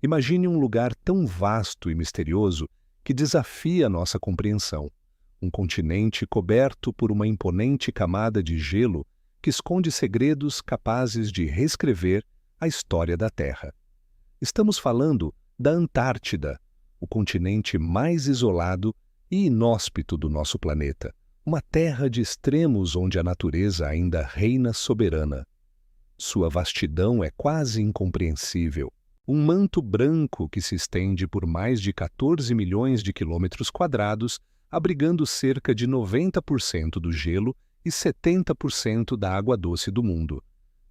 Imagine um lugar tão vasto e misterioso que desafia nossa compreensão. Um continente coberto por uma imponente camada de gelo que esconde segredos capazes de reescrever a história da Terra. Estamos falando da Antártida, o continente mais isolado e inóspito do nosso planeta, uma terra de extremos onde a natureza ainda reina soberana. Sua vastidão é quase incompreensível. Um manto branco que se estende por mais de 14 milhões de quilômetros quadrados, abrigando cerca de 90% do gelo e 70% da água doce do mundo.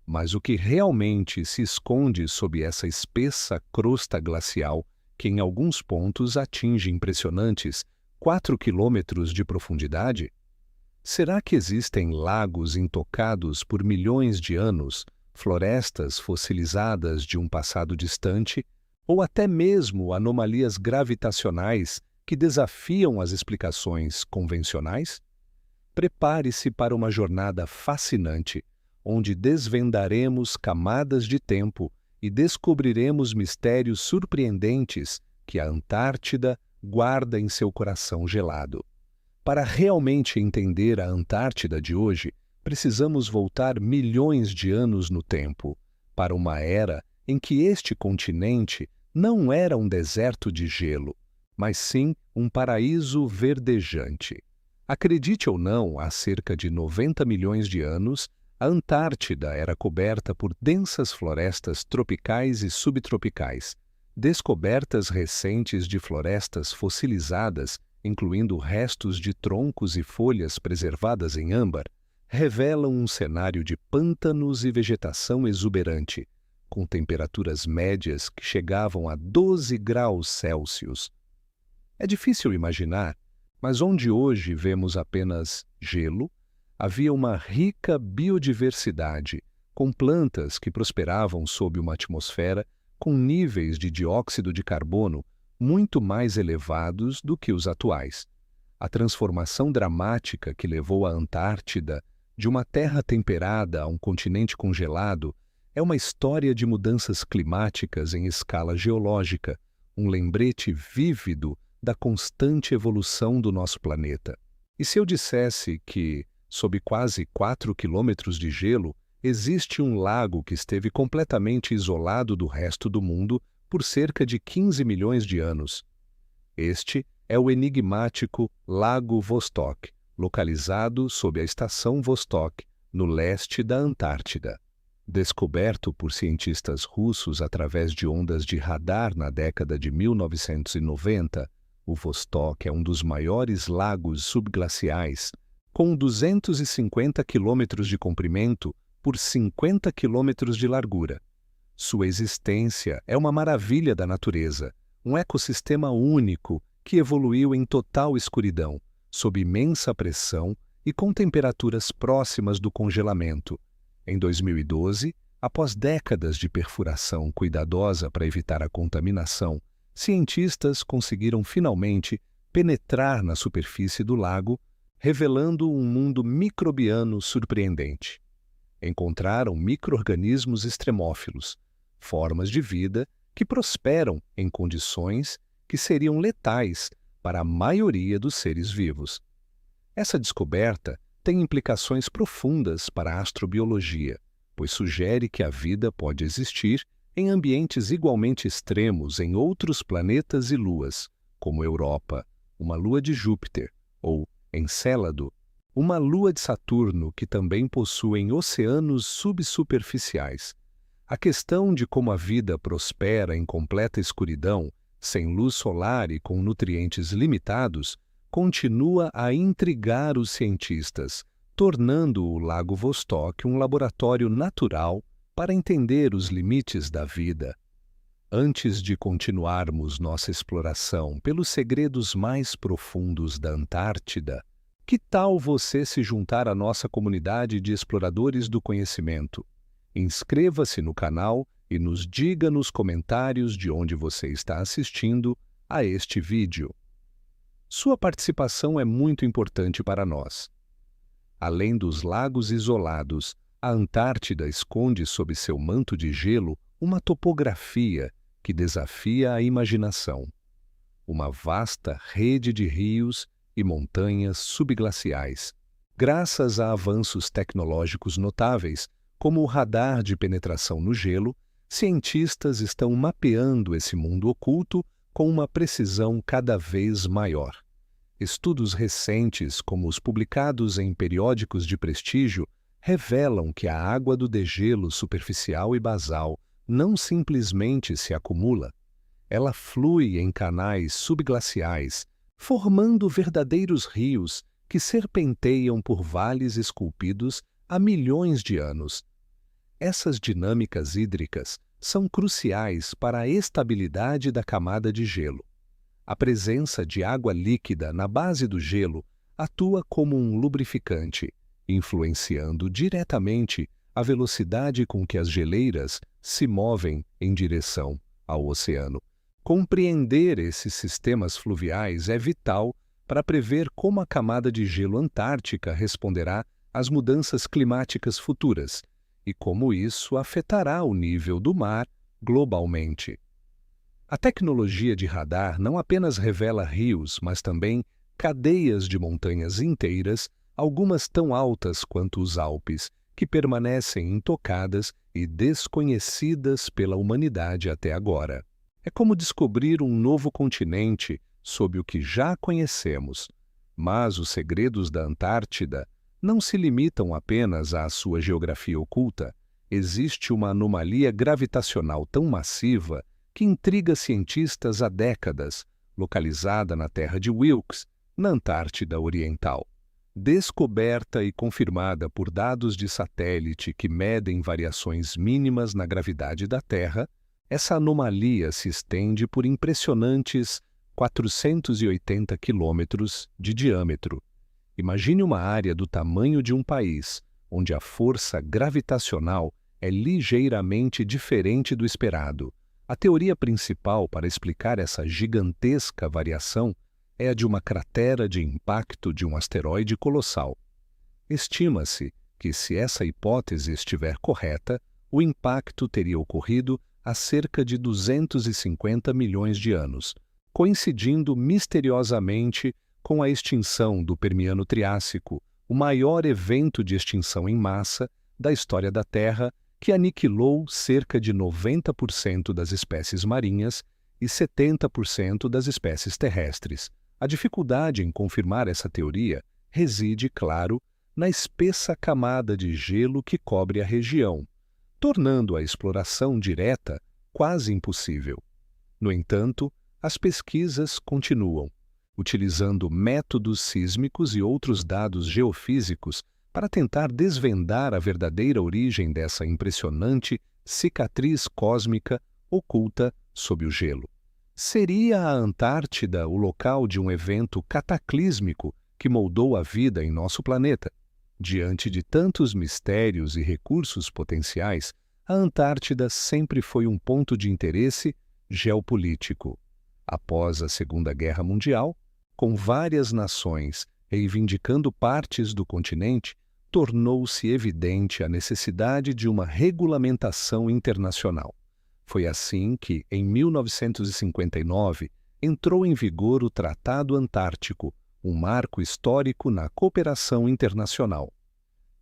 Mas o que realmente se esconde sob essa espessa crosta glacial, que em alguns pontos atinge impressionantes 4 quilômetros de profundidade? Será que existem lagos intocados por milhões de anos, florestas fossilizadas de um passado distante, ou até mesmo anomalias gravitacionais que desafiam as explicações convencionais? Prepare-se para uma jornada fascinante, onde desvendaremos camadas de tempo e descobriremos mistérios surpreendentes que a Antártida guarda em seu coração gelado. Para realmente entender a Antártida de hoje, precisamos voltar milhões de anos no tempo, para uma era em que este continente não era um deserto de gelo, mas sim um paraíso verdejante. Acredite ou não, há cerca de 90 milhões de anos, a Antártida era coberta por densas florestas tropicais e subtropicais. Descobertas recentes de florestas fossilizadas, incluindo restos de troncos e folhas preservadas em âmbar, revelam um cenário de pântanos e vegetação exuberante, com temperaturas médias que chegavam a 12 graus Celsius. É difícil imaginar, mas onde hoje vemos apenas gelo, havia uma rica biodiversidade, com plantas que prosperavam sob uma atmosfera com níveis de dióxido de carbono muito mais elevados do que os atuais. A transformação dramática que levou a Antártida de uma terra temperada a um continente congelado é uma história de mudanças climáticas em escala geológica, um lembrete vívido da constante evolução do nosso planeta. E se eu dissesse que, sob quase 4 quilômetros de gelo, existe um lago que esteve completamente isolado do resto do mundo por cerca de 15 milhões de anos? Este é o enigmático Lago Vostok, localizado sob a estação Vostok, no leste da Antártida. Descoberto por cientistas russos através de ondas de radar na década de 1990, o Vostok é um dos maiores lagos subglaciais, com 250 quilômetros de comprimento por 50 quilômetros de largura. Sua existência é uma maravilha da natureza, um ecossistema único que evoluiu em total escuridão, sob imensa pressão e com temperaturas próximas do congelamento. Em 2012, após décadas de perfuração cuidadosa para evitar a contaminação, cientistas conseguiram finalmente penetrar na superfície do lago, revelando um mundo microbiano surpreendente. Encontraram micro-organismos extremófilos, formas de vida que prosperam em condições que seriam letais para a maioria dos seres vivos. Essa descoberta tem implicações profundas para a astrobiologia, pois sugere que a vida pode existir em ambientes igualmente extremos em outros planetas e luas, como Europa, uma lua de Júpiter, ou Encélado, uma lua de Saturno que também possuem oceanos subsuperficiais. A questão de como a vida prospera em completa escuridão, sem luz solar e com nutrientes limitados, continua a intrigar os cientistas, tornando o Lago Vostok um laboratório natural para entender os limites da vida. Antes de continuarmos nossa exploração pelos segredos mais profundos da Antártida, que tal você se juntar à nossa comunidade de exploradores do conhecimento? Inscreva-se no canal e nos diga nos comentários de onde você está assistindo a este vídeo. Sua participação é muito importante para nós. Além dos lagos isolados, a Antártida esconde sob seu manto de gelo uma topografia que desafia a imaginação. Uma vasta rede de rios e montanhas subglaciais. Graças a avanços tecnológicos notáveis, como o radar de penetração no gelo, cientistas estão mapeando esse mundo oculto com uma precisão cada vez maior. Estudos recentes, como os publicados em periódicos de prestígio, revelam que a água do degelo superficial e basal não simplesmente se acumula. Ela flui em canais subglaciais, formando verdadeiros rios que serpenteiam por vales esculpidos há milhões de anos. Essas dinâmicas hídricas são cruciais para a estabilidade da camada de gelo. A presença de água líquida na base do gelo atua como um lubrificante, influenciando diretamente a velocidade com que as geleiras se movem em direção ao oceano. Compreender esses sistemas fluviais é vital para prever como a camada de gelo antártica responderá às mudanças climáticas futuras e como isso afetará o nível do mar globalmente. A tecnologia de radar não apenas revela rios, mas também cadeias de montanhas inteiras, algumas tão altas quanto os Alpes, que permanecem intocadas e desconhecidas pela humanidade até agora. É como descobrir um novo continente sob o que já conhecemos. Mas os segredos da Antártida não se limitam apenas à sua geografia oculta. Existe uma anomalia gravitacional tão massiva que intriga cientistas há décadas, localizada na terra de Wilkes, na Antártida Oriental. Descoberta e confirmada por dados de satélite que medem variações mínimas na gravidade da Terra, essa anomalia se estende por impressionantes 480 quilômetros de diâmetro. Imagine uma área do tamanho de um país, onde a força gravitacional é ligeiramente diferente do esperado. A teoria principal para explicar essa gigantesca variação é a de uma cratera de impacto de um asteroide colossal. Estima-se que, se essa hipótese estiver correta, o impacto teria ocorrido há cerca de 250 milhões de anos, coincidindo misteriosamente com a extinção do Permiano-Triássico, o maior evento de extinção em massa da história da Terra, que aniquilou cerca de 90% das espécies marinhas e 70% das espécies terrestres. A dificuldade em confirmar essa teoria reside, claro, na espessa camada de gelo que cobre a região, tornando a exploração direta quase impossível. No entanto, as pesquisas continuam, utilizando métodos sísmicos e outros dados geofísicos para tentar desvendar a verdadeira origem dessa impressionante cicatriz cósmica oculta sob o gelo. Seria a Antártida o local de um evento cataclísmico que moldou a vida em nosso planeta? Diante de tantos mistérios e recursos potenciais, a Antártida sempre foi um ponto de interesse geopolítico. Após a Segunda Guerra Mundial, com várias nações reivindicando partes do continente, tornou-se evidente a necessidade de uma regulamentação internacional. Foi assim que, em 1959, entrou em vigor o Tratado Antártico, um marco histórico na cooperação internacional.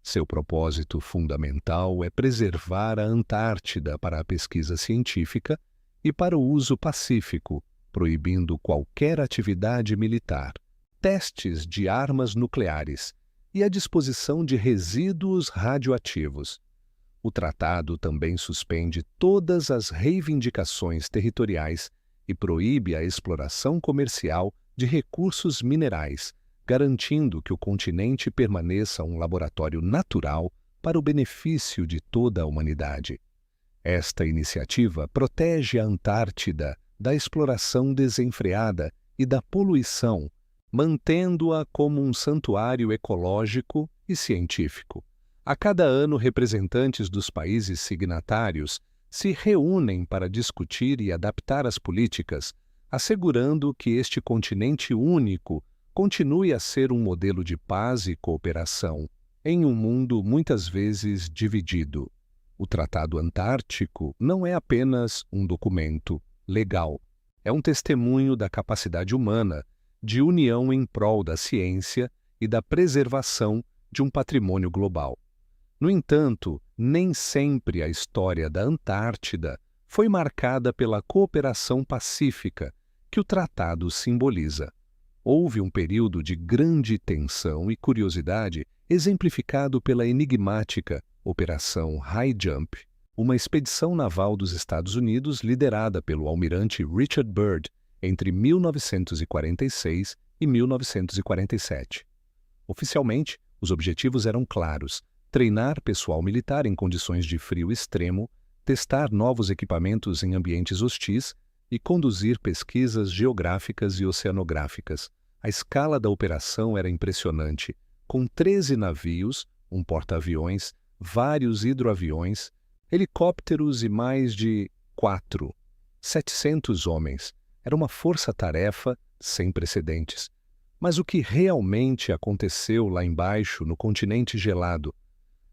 Seu propósito fundamental é preservar a Antártida para a pesquisa científica e para o uso pacífico, proibindo qualquer atividade militar, testes de armas nucleares e a disposição de resíduos radioativos. O tratado também suspende todas as reivindicações territoriais e proíbe a exploração comercial de recursos minerais, garantindo que o continente permaneça um laboratório natural para o benefício de toda a humanidade. Esta iniciativa protege a Antártida da exploração desenfreada e da poluição, mantendo-a como um santuário ecológico e científico. A cada ano, representantes dos países signatários se reúnem para discutir e adaptar as políticas, assegurando que este continente único continue a ser um modelo de paz e cooperação em um mundo muitas vezes dividido. O Tratado Antártico não é apenas um documento, legal. É um testemunho da capacidade humana de união em prol da ciência e da preservação de um patrimônio global. No entanto, nem sempre a história da Antártida foi marcada pela cooperação pacífica que o tratado simboliza. Houve um período de grande tensão e curiosidade exemplificado pela enigmática Operação High Jump, uma expedição naval dos Estados Unidos liderada pelo almirante Richard Byrd entre 1946 e 1947. Oficialmente, os objetivos eram claros: treinar pessoal militar em condições de frio extremo, testar novos equipamentos em ambientes hostis e conduzir pesquisas geográficas e oceanográficas. A escala da operação era impressionante, com 13 navios, um porta-aviões, vários hidroaviões, helicópteros e mais de 700 homens. Era uma força-tarefa sem precedentes. Mas o que realmente aconteceu lá embaixo, no continente gelado?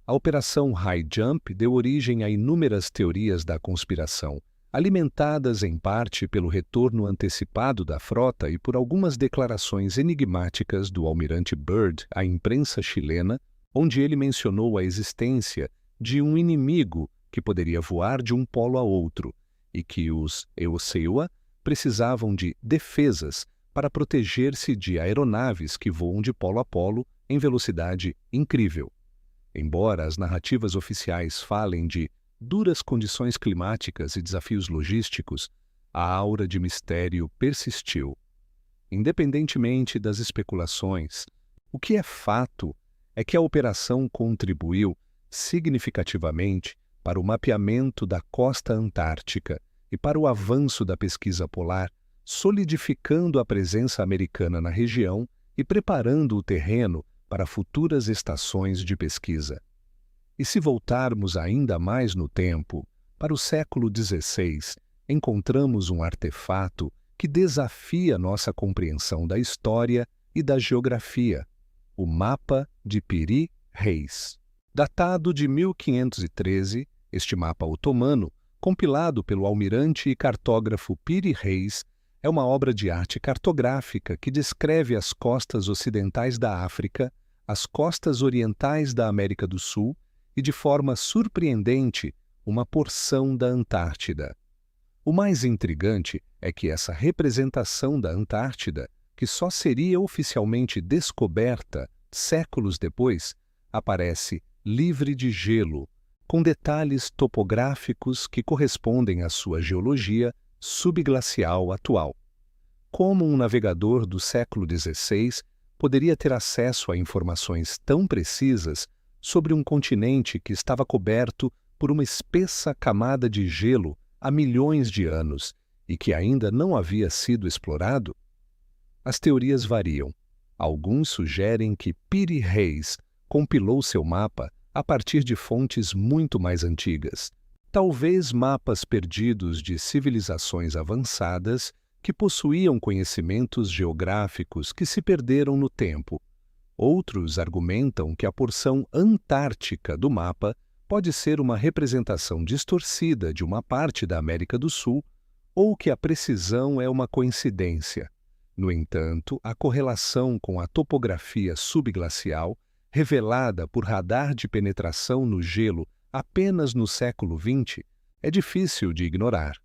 A Operação High Jump deu origem a inúmeras teorias da conspiração, alimentadas em parte pelo retorno antecipado da frota e por algumas declarações enigmáticas do almirante Byrd à imprensa chilena, onde ele mencionou a existência de um inimigo que poderia voar de um polo a outro e que os EOCEA precisavam de defesas para proteger-se de aeronaves que voam de polo a polo em velocidade incrível. Embora as narrativas oficiais falem de duras condições climáticas e desafios logísticos, a aura de mistério persistiu. Independentemente das especulações, o que é fato é que a operação contribuiu significativamente para o mapeamento da costa antártica e para o avanço da pesquisa polar, solidificando a presença americana na região e preparando o terreno para futuras estações de pesquisa. E se voltarmos ainda mais no tempo, para o século XVI, encontramos um artefato que desafia nossa compreensão da história e da geografia, o Mapa de Piri Reis. Datado de 1513, este mapa otomano, compilado pelo almirante e cartógrafo Piri Reis, é uma obra de arte cartográfica que descreve as costas ocidentais da África, as costas orientais da América do Sul e, de forma surpreendente, uma porção da Antártida. O mais intrigante é que essa representação da Antártida, que só seria oficialmente descoberta séculos depois, aparece livre de gelo, com detalhes topográficos que correspondem à sua geologia subglacial atual. Como um navegador do século XVI poderia ter acesso a informações tão precisas sobre um continente que estava coberto por uma espessa camada de gelo há milhões de anos e que ainda não havia sido explorado? As teorias variam. Alguns sugerem que Piri Reis compilou seu mapa a partir de fontes muito mais antigas, talvez mapas perdidos de civilizações avançadas que possuíam conhecimentos geográficos que se perderam no tempo. Outros argumentam que a porção antártica do mapa pode ser uma representação distorcida de uma parte da América do Sul ou que a precisão é uma coincidência. No entanto, a correlação com a topografia subglacial, revelada por radar de penetração no gelo apenas no século XX, é difícil de ignorar.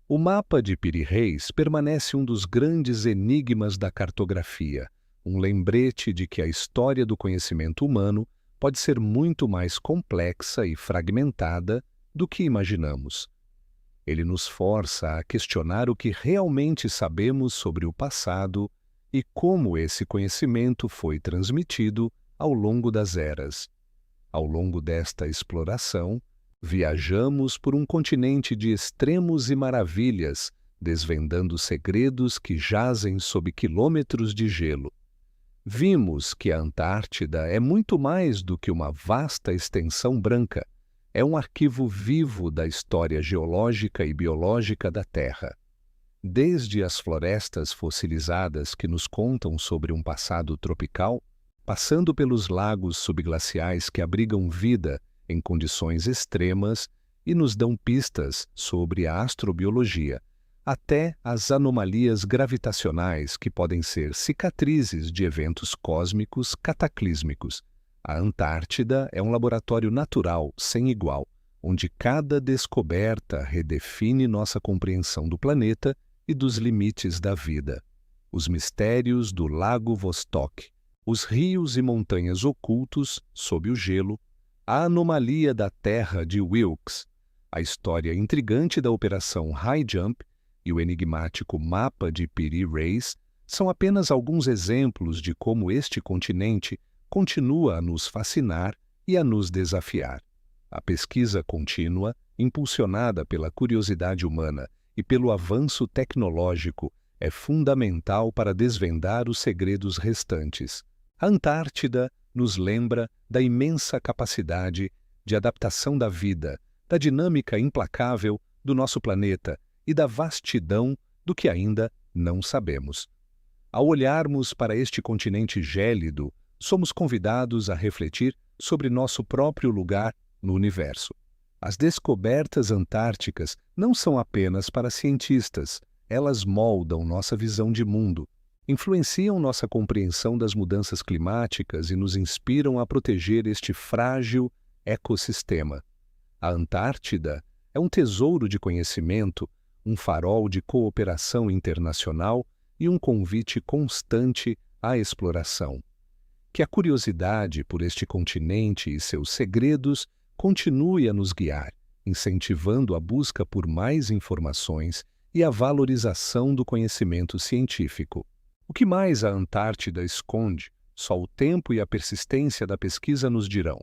O mapa de Piri Reis permanece um dos grandes enigmas da cartografia, um lembrete de que a história do conhecimento humano pode ser muito mais complexa e fragmentada do que imaginamos. Ele nos força a questionar o que realmente sabemos sobre o passado e como esse conhecimento foi transmitido ao longo das eras. Ao longo desta exploração, viajamos por um continente de extremos e maravilhas, desvendando segredos que jazem sob quilômetros de gelo. Vimos que a Antártida é muito mais do que uma vasta extensão branca. É um arquivo vivo da história geológica e biológica da Terra. Desde as florestas fossilizadas que nos contam sobre um passado tropical, passando pelos lagos subglaciais que abrigam vida em condições extremas e nos dão pistas sobre a astrobiologia, até as anomalias gravitacionais que podem ser cicatrizes de eventos cósmicos cataclísmicos. A Antártida é um laboratório natural sem igual, onde cada descoberta redefine nossa compreensão do planeta e dos limites da vida. Os mistérios do Lago Vostok, os rios e montanhas ocultos sob o gelo, a anomalia da Terra de Wilkes, a história intrigante da Operação High Jump e o enigmático mapa de Piri Reis são apenas alguns exemplos de como este continente continua a nos fascinar e a nos desafiar. A pesquisa contínua, impulsionada pela curiosidade humana e pelo avanço tecnológico, é fundamental para desvendar os segredos restantes. A Antártida nos lembra da imensa capacidade de adaptação da vida, da dinâmica implacável do nosso planeta e da vastidão do que ainda não sabemos. Ao olharmos para este continente gélido, somos convidados a refletir sobre nosso próprio lugar no universo. As descobertas antárticas não são apenas para cientistas, elas moldam nossa visão de mundo, influenciam nossa compreensão das mudanças climáticas e nos inspiram a proteger este frágil ecossistema. A Antártida é um tesouro de conhecimento, um farol de cooperação internacional e um convite constante à exploração. Que a curiosidade por este continente e seus segredos continue a nos guiar, incentivando a busca por mais informações e a valorização do conhecimento científico. O que mais a Antártida esconde, só o tempo e a persistência da pesquisa nos dirão.